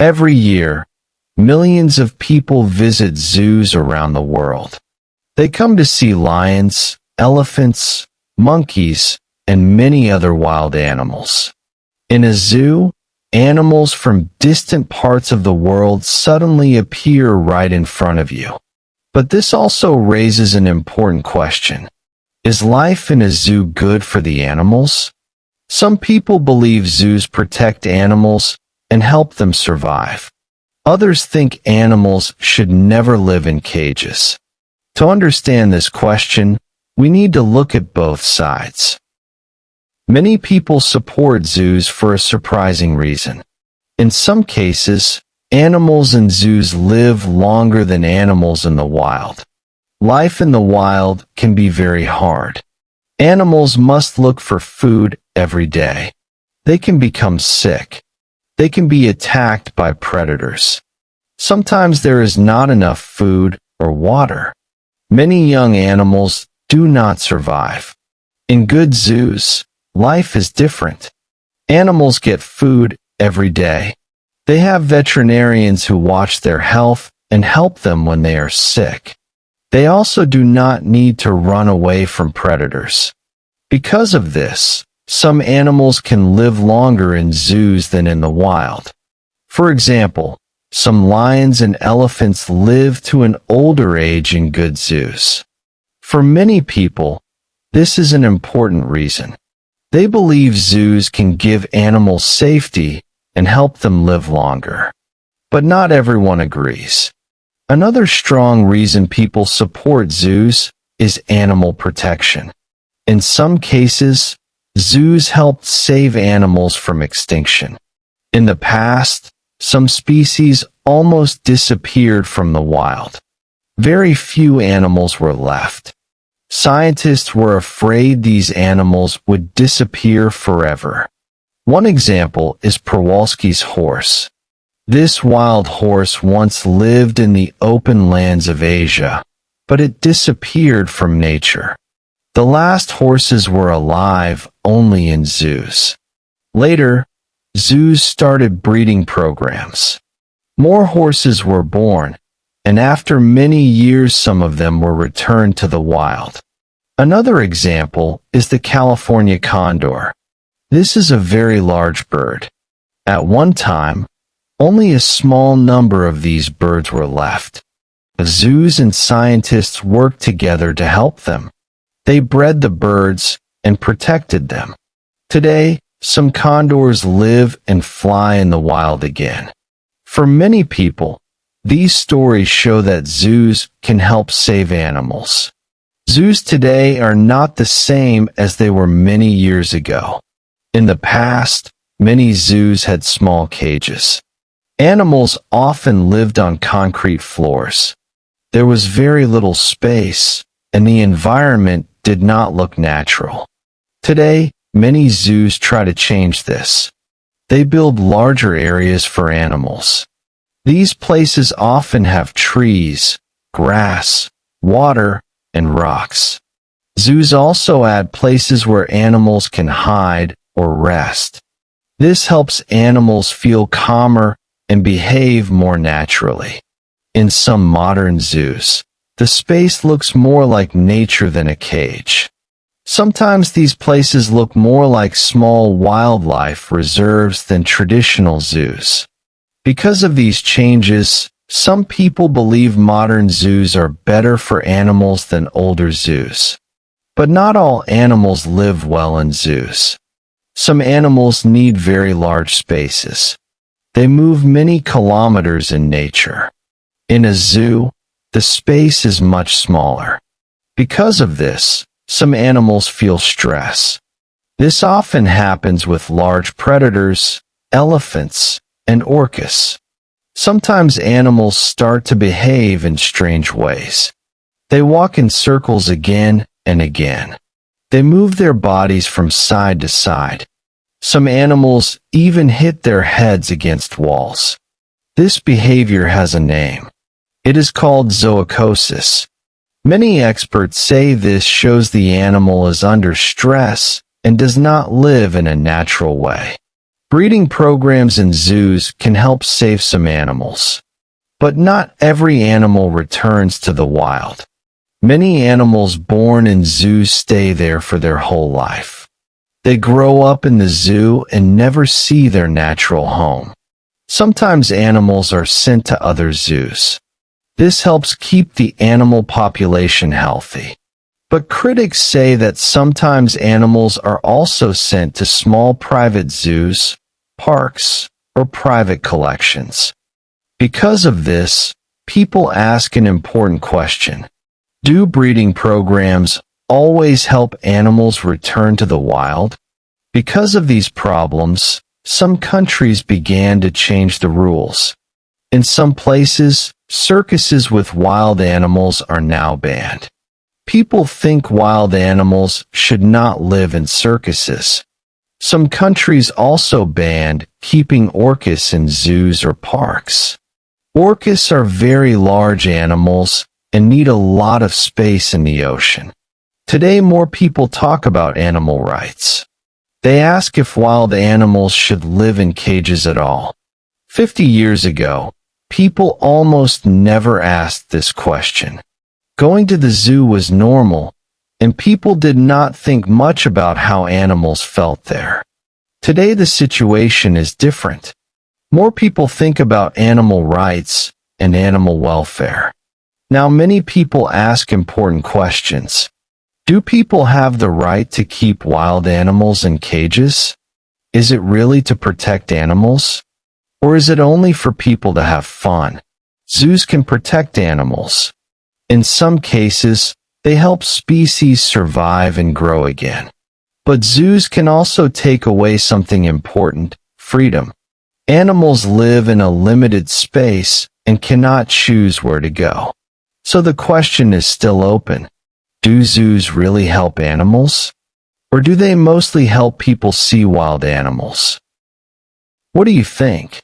Every year, millions of people visit zoos around the world. They come to see lions, elephants, monkeys, and many other wild animals. In a zoo, animals from distant parts of the world suddenly appear right in front of you. But this also raises an important question. Is life in a zoo good for the animals? Some people believe zoos protect animals and help them survive. Others think animals should never live in cages. To understand this question, we need to look at both sides. Many people support zoos for a surprising reason. In some cases, animals in zoos live longer than animals in the wild. Life in the wild can be very hard. Animals must look for food every day. They can become sick. They can be attacked by predators. Sometimes there is not enough food or water. Many young animals do not survive. In good zoos, life is different. Animals get food every day. They have veterinarians who watch their health and help them when they are sick. They also do not need to run away from predators. Because of this, some animals can live longer in zoos than in the wild. For example, some lions and elephants live to an older age in good zoos. For many people, this is an important reason. They believe zoos can give animals safety and help them live longer. But not everyone agrees. Another strong reason people support zoos is animal protection. In some cases, zoos helped save animals from extinction. In the past, some species almost disappeared from the wild. Very few animals were left. Scientists were afraid these animals would disappear forever. One example is Przewalski's horse. This wild horse once lived in the open lands of Asia, but it disappeared from nature. The last horses were alive only in zoos. Later, zoos started breeding programs. More horses were born, and after many years some of them were returned to the wild. Another example is the California condor. This is a very large bird. At one time, only a small number of these birds were left. The zoos and scientists worked together to help them. They bred the birds and protected them. Today, some condors live and fly in the wild again. For many people, these stories show that zoos can help save animals. Zoos today are not the same as they were many years ago. In the past, many zoos had small cages. Animals often lived on concrete floors. There was very little space, and the environment did not look natural. Today, many zoos try to change this. They build larger areas for animals. These places often have trees, grass, water, and rocks. Zoos also add places where animals can hide or rest. This helps animals feel calmer and behave more naturally. In some modern zoos, the space looks more like nature than a cage. Sometimes these places look more like small wildlife reserves than traditional zoos. Because of these changes, some people believe modern zoos are better for animals than older zoos. But not all animals live well in zoos. Some animals need very large spaces. They move many kilometers in nature. In a zoo, the space is much smaller. Because of this, some animals feel stress. This often happens with large predators, elephants, and orcas. Sometimes animals start to behave in strange ways. They walk in circles again and again. They move their bodies from side to side. Some animals even hit their heads against walls. This behavior has a name. It is called zoochosis. Many experts say this shows the animal is under stress and does not live in a natural way. Breeding programs in zoos can help save some animals. But not every animal returns to the wild. Many animals born in zoos stay there for their whole life. They grow up in the zoo and never see their natural home. Sometimes animals are sent to other zoos. This helps keep the animal population healthy. But critics say that sometimes animals are also sent to small private zoos, parks, or private collections. Because of this, people ask an important question. Do breeding programs always help animals return to the wild? Because of these problems, some countries began to change the rules. In some places, circuses with wild animals are now banned. People think wild animals should not live in circuses. Some countries also banned keeping orcas in zoos or parks. Orcas are very large animals and need a lot of space in the ocean. Today, more people talk about animal rights. They ask if wild animals should live in cages at all. 50 years ago, people almost never asked this question. Going to the zoo was normal, and people did not think much about how animals felt there. Today the situation is different. More people think about animal rights and animal welfare. Now many people ask important questions. Do people have the right to keep wild animals in cages? Is it really to protect animals? Or is it only for people to have fun? Zoos can protect animals. In some cases, they help species survive and grow again. But zoos can also take away something important, freedom. Animals live in a limited space and cannot choose where to go. So the question is still open. Do zoos really help animals? Or do they mostly help people see wild animals? What do you think?